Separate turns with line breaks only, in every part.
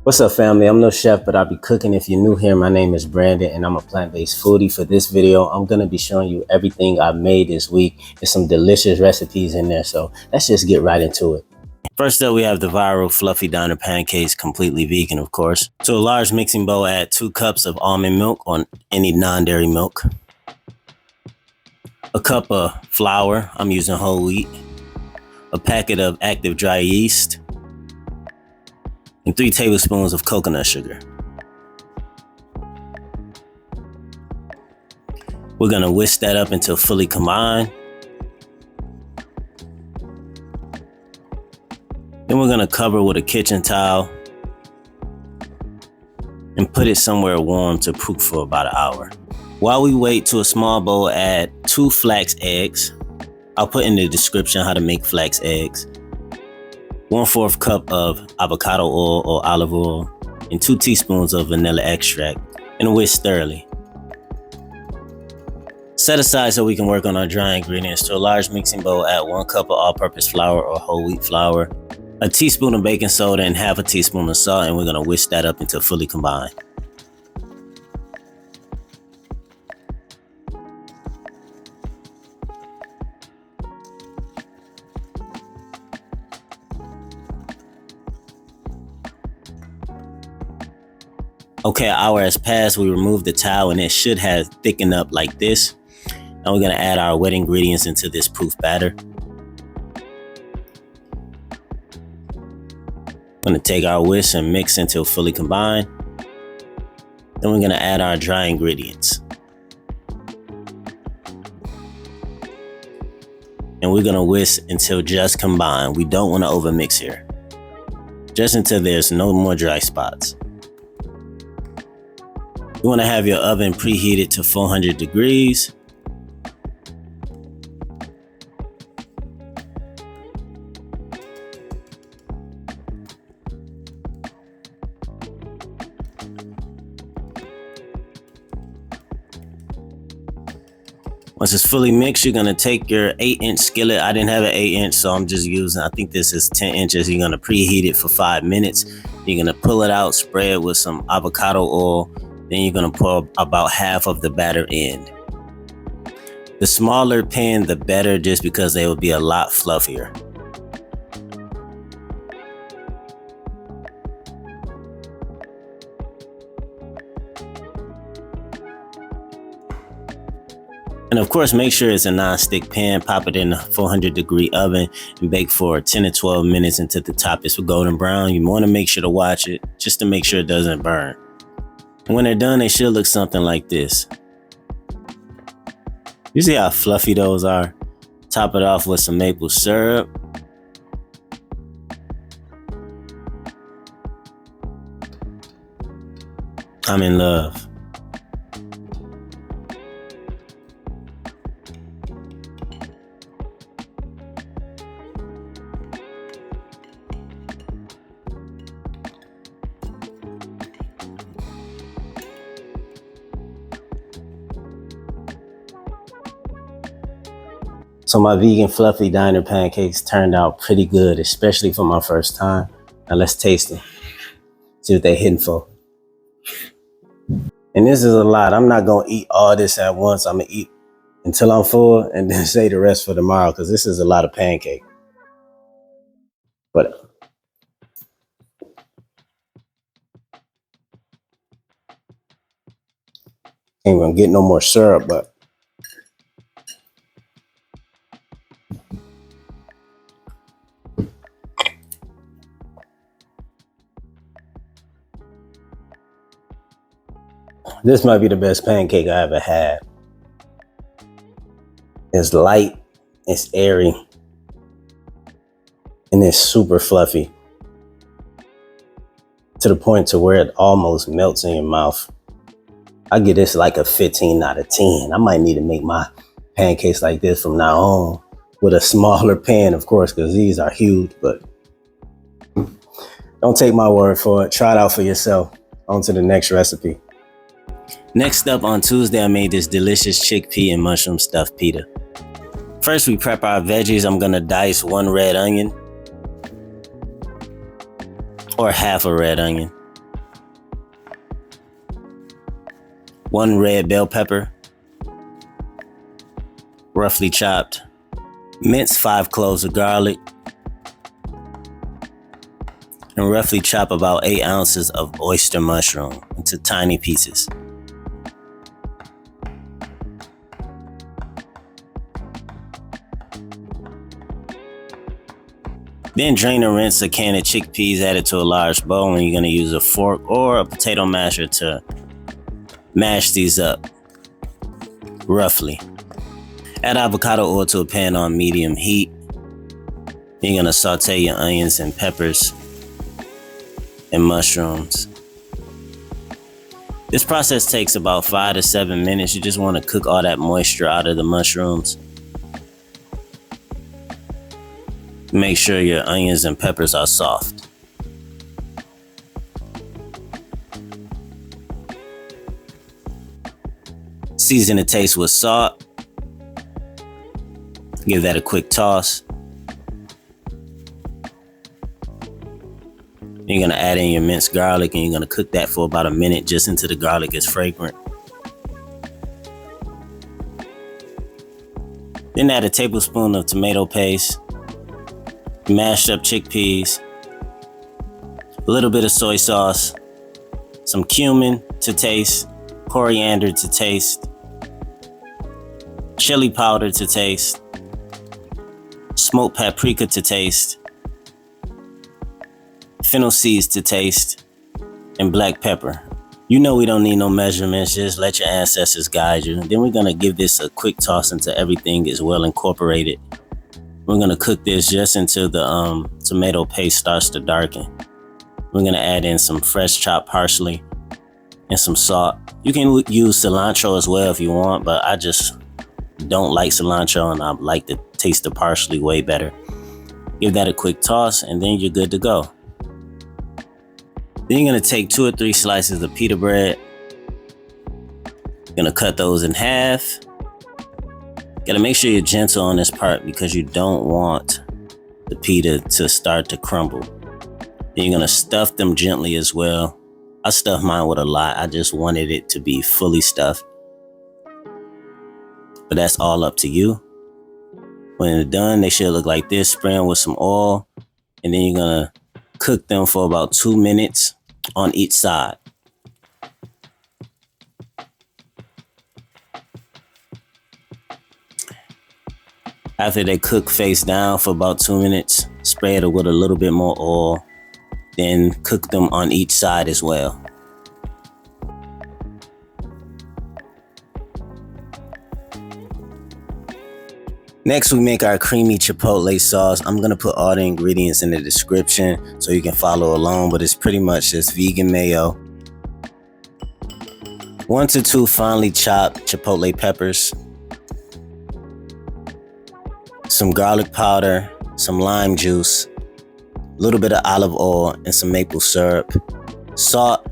What's up, family? I'm no chef, but I'll be cooking. If you're new here, my name is Brandon, and I'm a plant-based foodie. For this video, I'm going to be showing you everything I've made this week. There's some delicious recipes in there, so let's just get right into it. First up, we have the viral fluffy diner pancakes, completely vegan, of course. To a large mixing bowl, add 2 cups of almond milk or any non-dairy milk, a cup of flour, I'm using whole wheat, a packet of active dry yeast, and 3 tablespoons of coconut sugar. We're going to whisk that up until fully combined. Then we're going to cover with a kitchen towel and put it somewhere warm to proof for about an hour. While we wait, to a small bowl, add 2 flax eggs. I'll put in the description how to make flax eggs. 1/4 cup of avocado oil or olive oil, and 2 teaspoons of vanilla extract, and whisk thoroughly. Set aside so we can work on our dry ingredients. To a large mixing bowl, add 1 cup of all-purpose flour or whole wheat flour, a teaspoon of baking soda, and half a teaspoon of salt, and we're going to whisk that up until fully combined. Okay, an hour has passed. We removed the towel and it should have thickened up like this. Now we're going to add our wet ingredients into this proof batter. We're going to take our whisk and mix until fully combined. Then we're going to add our dry ingredients. And we're going to whisk until just combined. We don't want to overmix here. Just until there's no more dry spots. You want to have your oven preheated to 400 degrees. Once it's fully mixed, you're going to take your 8-inch skillet. I didn't have an 8-inch, so I'm just using, I think this is 10 inches. You're going to preheat it for 5 minutes. You're going to pull it out, spray it with some avocado oil. Then you're going to pour about half of the batter in. The smaller pan, the better, just because they will be a lot fluffier. And of course, make sure it's a non-stick pan. Pop it in a 400-degree oven and bake for 10 to 12 minutes until the top is golden brown. You want to make sure to watch it just to make sure it doesn't burn. When they're done, they should look something like this. You see how fluffy those are? Top it off with some maple syrup. I'm in love. So my vegan fluffy diner pancakes turned out pretty good, especially for my first time. Now let's taste them. See what they're hitting for. And this is a lot. I'm not going to eat all this at once. I'm going to eat until I'm full and then save the rest for tomorrow, because this is a lot of pancake. But ain't going to get no more syrup, but this might be the best pancake I ever had. It's light, it's airy, and it's super fluffy. To the point to where it almost melts in your mouth. I give this like a 15 out of 10. I might need to make my pancakes like this from now on with a smaller pan, of course, because these are huge, but don't take my word for it. Try it out for yourself. On to the next recipe. Next up, on Tuesday, I made this delicious chickpea and mushroom stuffed pita. First, we prep our veggies. I'm gonna dice 1 red onion, or half a red onion. 1 red bell pepper, roughly chopped. Mince 5 cloves of garlic. And roughly chop about 8 ounces of oyster mushroom into tiny pieces. Then drain and rinse a can of chickpeas, add it to a large bowl, and you're going to use a fork or a potato masher to mash these up roughly. Add avocado oil to a pan on medium heat. You're going to saute your onions and peppers and mushrooms. This process takes about 5 to 7 minutes. You just want to cook all that moisture out of the mushrooms. Make sure your onions and peppers are soft. Season to taste with salt. Give that a quick toss. You're going to add in your minced garlic and you're going to cook that for about a minute just until the garlic is fragrant. Then add a tablespoon of tomato paste, mashed up chickpeas, a little bit of soy sauce, some cumin to taste, coriander to taste, chili powder to taste, smoked paprika to taste, fennel seeds to taste, and black pepper. You know we don't need no measurements, just let your ancestors guide you. Then we're gonna give this a quick toss until everything is well incorporated. We're gonna cook this just until the tomato paste starts to darken. We're gonna add in some fresh chopped parsley and some salt. You can use cilantro as well if you want, but I just don't like cilantro and I like the taste of parsley way better. Give that a quick toss and then you're good to go. Then you're gonna take 2 or 3 slices of pita bread. You're gonna cut those in half. Gotta make sure you're gentle on this part because you don't want the pita to start to crumble. Then you're gonna stuff them gently as well. I stuffed mine with a lot. I just wanted it to be fully stuffed. But that's all up to you. When they're done, they should look like this. Spray them with some oil. And then you're gonna cook them for about 2 minutes on each side. After they cook face down for about 2 minutes, spray it with a little bit more oil. Then cook them on each side as well. Next, we make our creamy chipotle sauce. I'm going to put all the ingredients in the description so you can follow along, but it's pretty much just vegan mayo, 1 to 2 finely chopped chipotle peppers, some garlic powder, some lime juice, a little bit of olive oil, and some maple syrup, salt,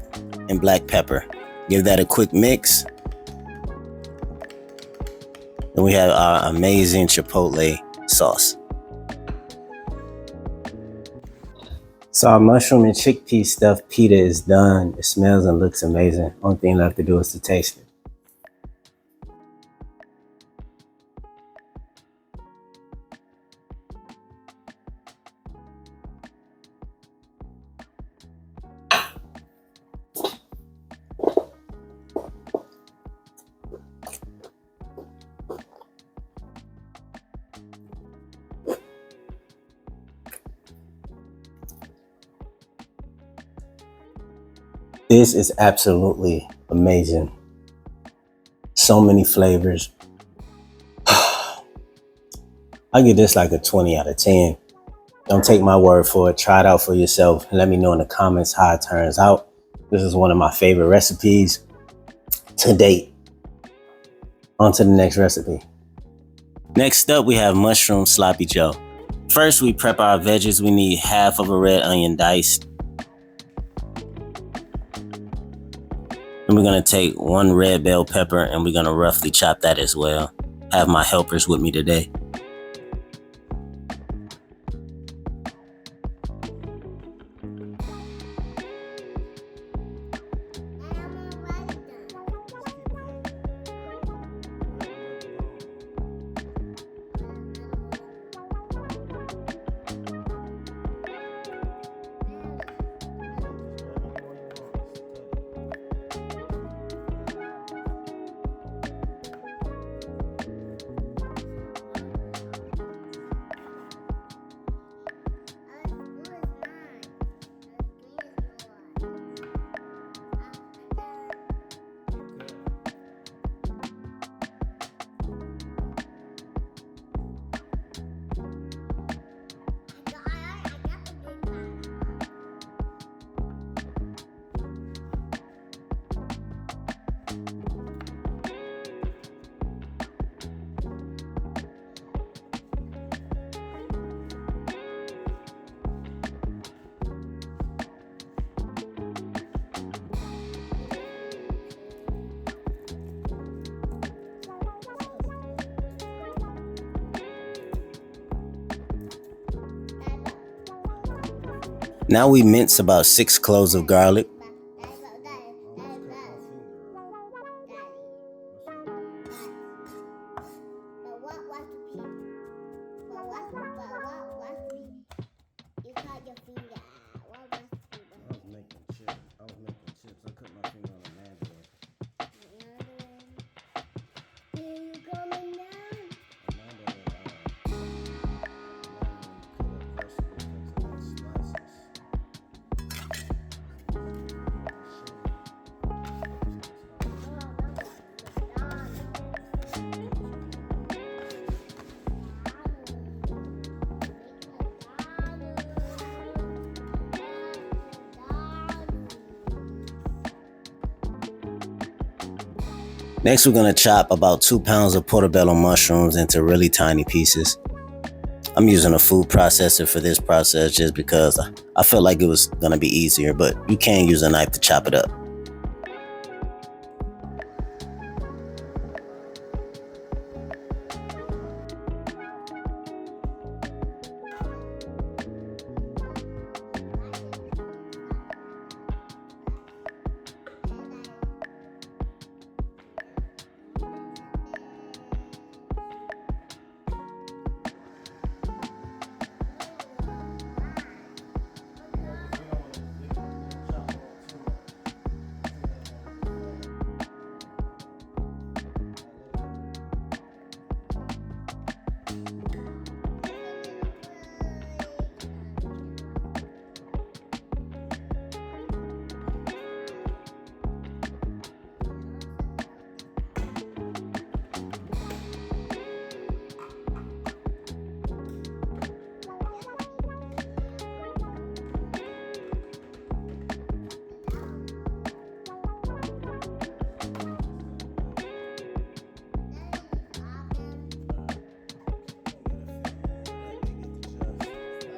and black pepper. Give that a quick mix. And we have our amazing chipotle sauce. So our mushroom and chickpea stuffed pita is done. It smells and looks amazing. Only thing left to do is to taste it. This is absolutely amazing. So many flavors. I give this like a 20 out of 10. Don't take my word for it. Try it out for yourself and let me know in the comments how it turns out. This is one of my favorite recipes to date. On to the next recipe. Next up, we have mushroom sloppy joe. First, we prep our veggies. We need half of a red onion diced. And we're gonna take 1 red bell pepper and we're gonna roughly chop that as well. I have my helpers with me today. Now we mince about 6 cloves of garlic. Next, we're gonna chop about 2 pounds of portobello mushrooms into really tiny pieces. I'm using a food processor for this process just because I felt like it was gonna be easier, but you can use a knife to chop it up.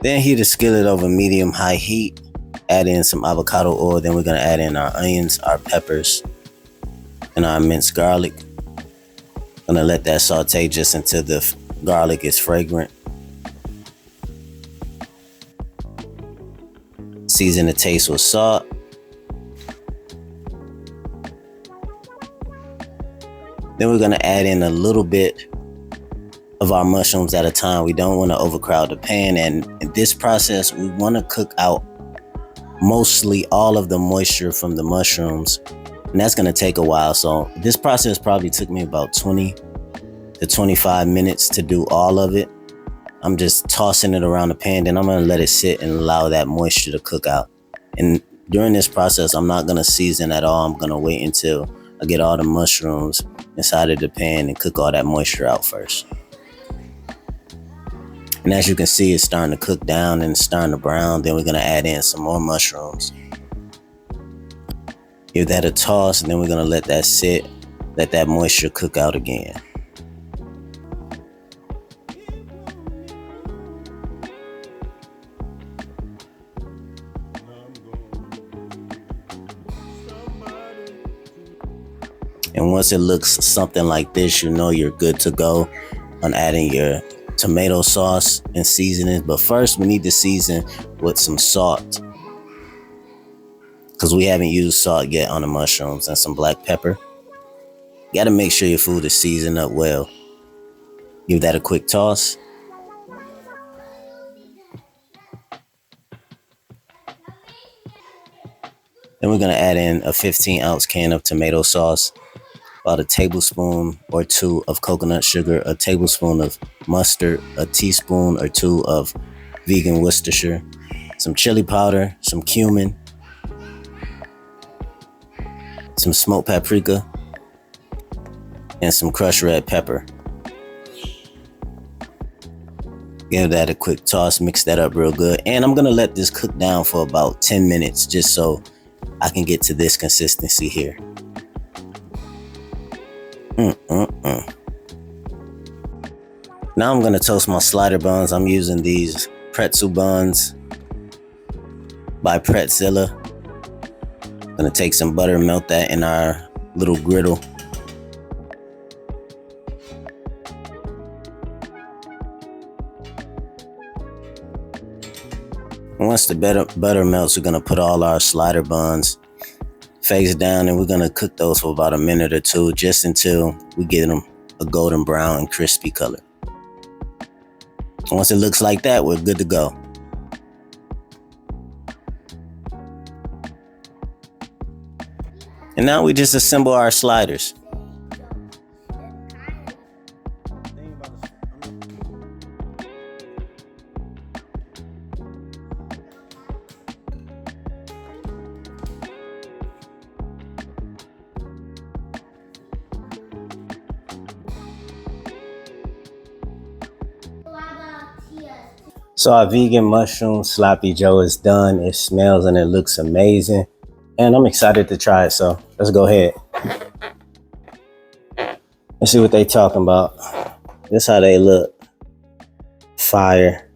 Then heat a skillet over medium-high heat. Add in some avocado oil. Then we're gonna add in our onions, our peppers, and our minced garlic. Gonna let that saute just until the garlic is fragrant. Season the taste with salt. Then we're gonna add in a little bit of our mushrooms at a time. We don't want to overcrowd the pan, and in this process we want to cook out mostly all of the moisture from the mushrooms, and that's going to take a while. So this process probably took me about 20 to 25 minutes to do all of it. I'm just tossing it around the pan, then I'm going to let it sit and allow that moisture to cook out. And during this process, I'm not going to season at all. I'm going to wait until I get all the mushrooms inside of the pan and cook all that moisture out first. And as you can see, it's starting to cook down and it's starting to brown. Then we're going to add in some more mushrooms. Give that a toss, and then we're going to let that sit, let that moisture cook out again. And once it looks something like this, you know you're good to go on adding your tomato sauce and seasoning. But first we need to season with some salt, because we haven't used salt yet on the mushrooms, and some black pepper. You got to make sure your food is seasoned up well. Give that a quick toss. Then we're going to add in a 15-ounce can of tomato sauce, about a tablespoon or 2 of coconut sugar, a tablespoon of mustard, a teaspoon or 2 of vegan Worcestershire, some chili powder, some cumin, some smoked paprika, and some crushed red pepper. Give that a quick toss, mix that up real good. And I'm gonna let this cook down for about 10 minutes just so I can get to this consistency here. Now I'm gonna toast my slider buns. I'm using these pretzel buns by Pretzilla. Gonna take some butter, melt that in our little griddle. And once the butter melts, we're gonna put all our slider buns face down, and we're gonna cook those for about a minute or two, just until we get them a golden brown and crispy color. Once it looks like that, we're good to go. And now we just assemble our sliders. So our vegan mushroom sloppy joe is done. It smells and it looks amazing. And I'm excited to try it, so let's go ahead. Let's see what they talking about. This is how they look. Fire.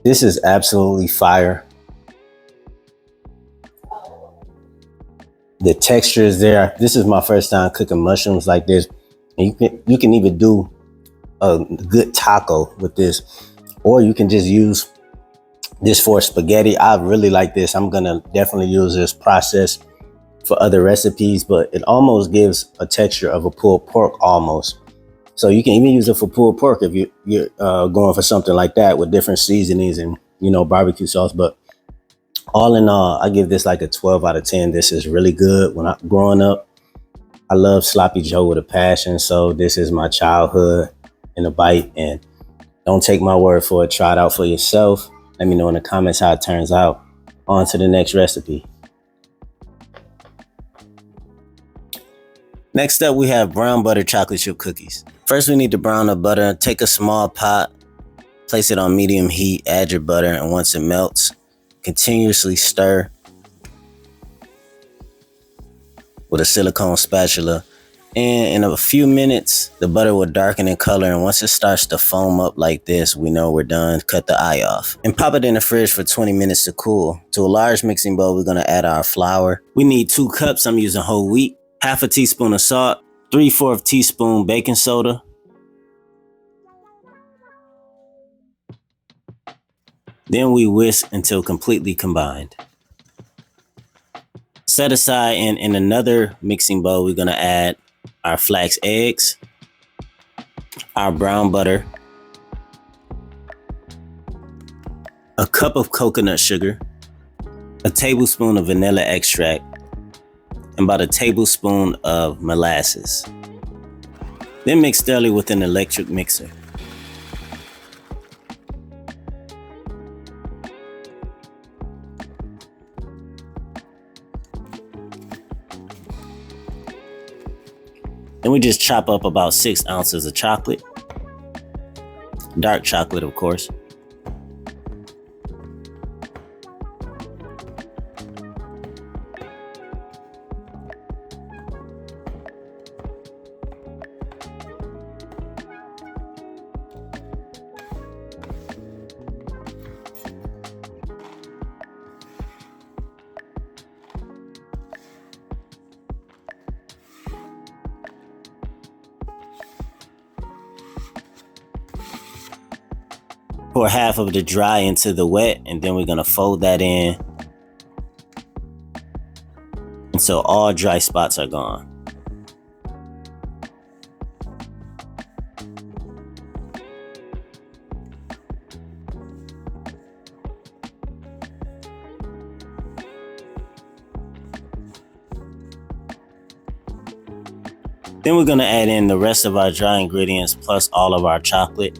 This is absolutely fire. The texture is there. This is my first time cooking mushrooms like this. And you can even do a good taco with this, or you can just use this for spaghetti. I really like this. I'm gonna definitely use this process for other recipes, but it almost gives a texture of a pulled pork almost. So you can even use it for pulled pork if you're going for something like that with different seasonings and, you know, barbecue sauce. But all in all, I give this like a 12 out of 10. This is really good. When growing up, I love sloppy joe with a passion. So this is my childhood in a bite. And don't take my word for it. Try it out for yourself. Let me know in the comments how it turns out. On to the next recipe. Next up, we have brown butter chocolate chip cookies. First, we need to brown the butter. Take a small pot, place it on medium heat, add your butter, and once it melts, continuously stir with a silicone spatula. And in a few minutes, the butter will darken in color, and once it starts to foam up like this, we know we're done. Cut the eye off. And pop it in the fridge for 20 minutes to cool. To a large mixing bowl, we're going to add our flour. We need 2 cups. I'm using whole wheat. Half a teaspoon of salt. 3/4 teaspoon baking soda. Then we whisk until completely combined. Set aside, and in another mixing bowl, we're going to add our flax eggs, our brown butter, a cup of coconut sugar, a tablespoon of vanilla extract, and about a tablespoon of molasses. Then mix thoroughly with an electric mixer. Then we just chop up about 6 ounces of chocolate. Dark chocolate, of course. Pour half of the dry into the wet, and then we're going to fold that in until all dry spots are gone. Then we're going to add in the rest of our dry ingredients plus all of our chocolate.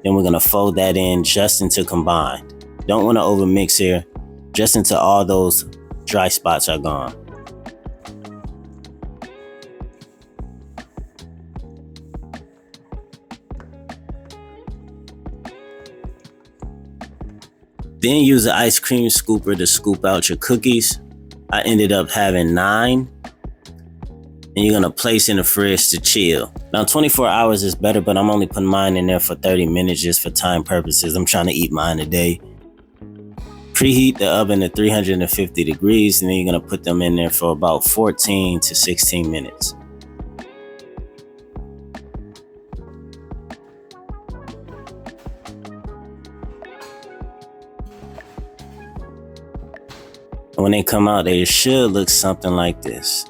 Then we're going to fold that in just until combined. Don't want to overmix here, just until all those dry spots are gone. Then use an ice cream scooper to scoop out your cookies. I ended up having 9. And you're going to place in the fridge to chill. Now 24 hours is better, but I'm only putting mine in there for 30 minutes just for time purposes. I'm trying to eat mine today. Preheat the oven to 350 degrees, and then you're going to put them in there for about 14 to 16 minutes. When they come out, they should look something like this.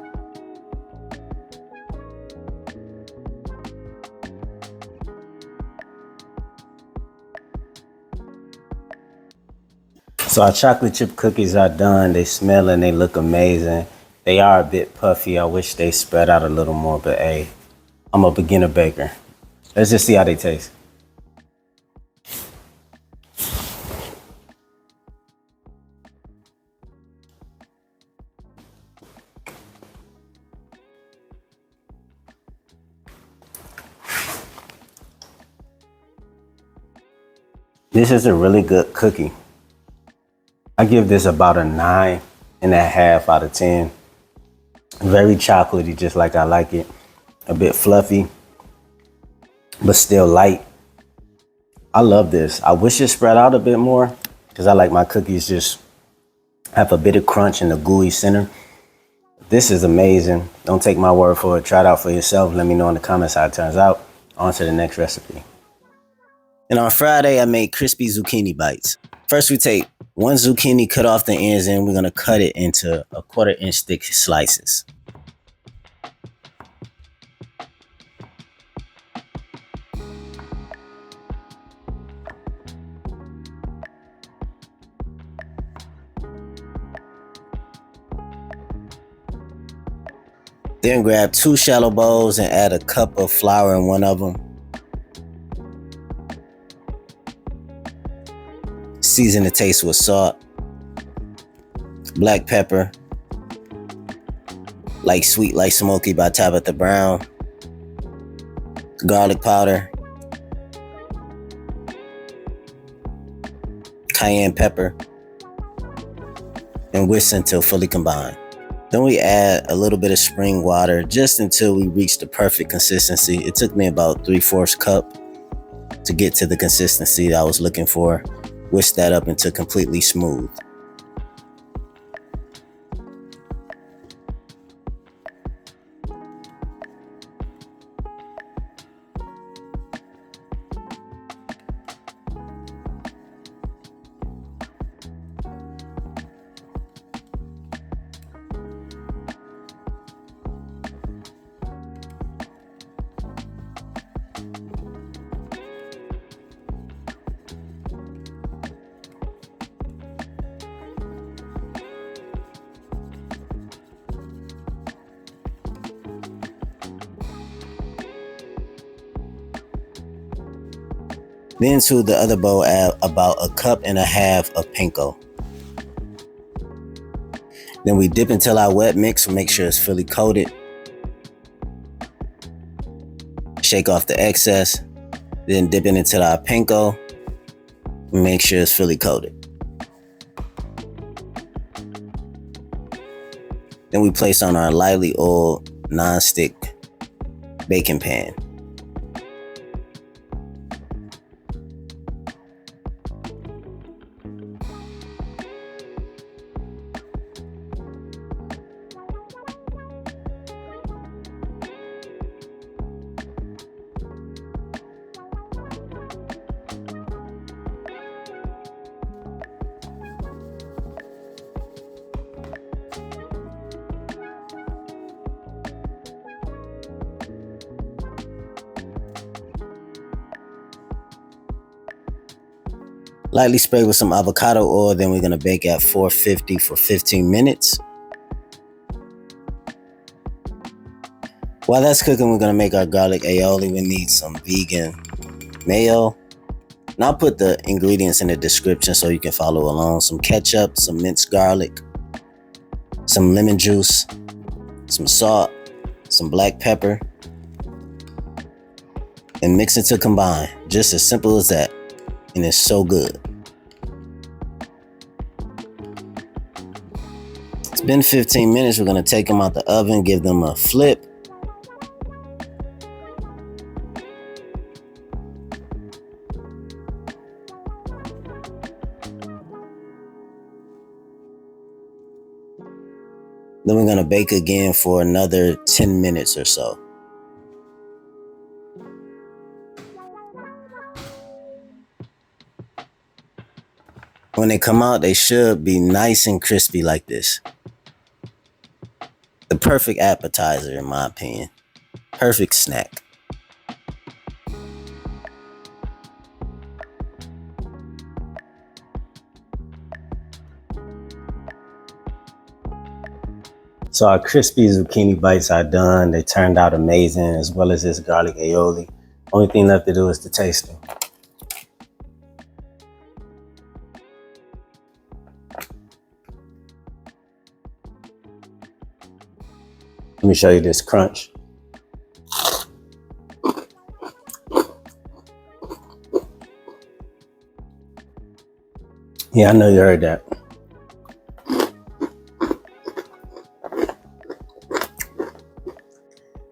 So our chocolate chip cookies are done. They smell and they look amazing. They are a bit puffy. I wish they spread out a little more, but hey, I'm a beginner baker. Let's just see how they taste. This is a really good cookie. I give this about a 9.5 out of 10. Very chocolatey, just like I like it. A bit fluffy, but still light. I love this. I wish it spread out a bit more because I like my cookies just have a bit of crunch in the gooey center. This is amazing. Don't take my word for it. Try it out for yourself. Let me know in the comments how it turns out. On to the next recipe. And on Friday, I made crispy zucchini bites. First, we take one zucchini, cut off the ends, and we're going to cut it into 1/4 inch thick slices. Then grab 2 shallow bowls and add a cup of flour in one of them. Season the taste with salt, black pepper, Like Sweet Like Smoky by Tabitha Brown, garlic powder, cayenne pepper, and whisk until fully combined. Then we add a little bit of spring water just until we reach the perfect consistency. It took me about 3/4 cup to get to the consistency that I was looking for. Whisk that up until completely smooth. Then to the other bowl, add about 1.5 cups of panko. Then we dip into our wet mix to make sure it's fully coated. Shake off the excess. Then dip it into our panko and make sure it's fully coated. Then we place on our lightly oiled non-stick baking pan. Lightly spray with some avocado oil, then we're going to bake at 450 for 15 minutes. While that's cooking, we're going to make our garlic aioli. We need some vegan mayo. And I'll put the ingredients in the description so you can follow along. Some ketchup, some minced garlic, some lemon juice, some salt, some black pepper, and mix it to combine. Just as simple as that. And it's so good. It's been 15 minutes. We're going to take them out the oven, give them a flip. Then we're gonna bake again for another 10 minutes or so. When they come out, they should be nice and crispy like this. The perfect appetizer, in my opinion. Perfect snack. So our crispy zucchini bites are done. They turned out amazing, as well as this garlic aioli. Only thing left to do is to taste them. Let me show you this crunch. Yeah, I know you heard that.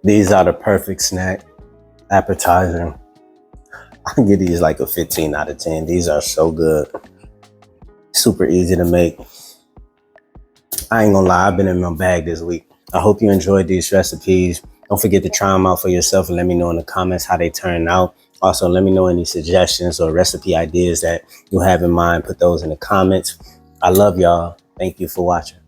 These are the perfect snack appetizer. I can give these like a 15 out of 10. These are so good. Super easy to make. I ain't gonna lie, I've been in my bag this week. I hope you enjoyed these recipes. Don't forget to try them out for yourself and let me know in the comments how they turn out. Also, let me know any suggestions or recipe ideas that you have in mind. Put those in the comments. I love y'all. Thank you for watching.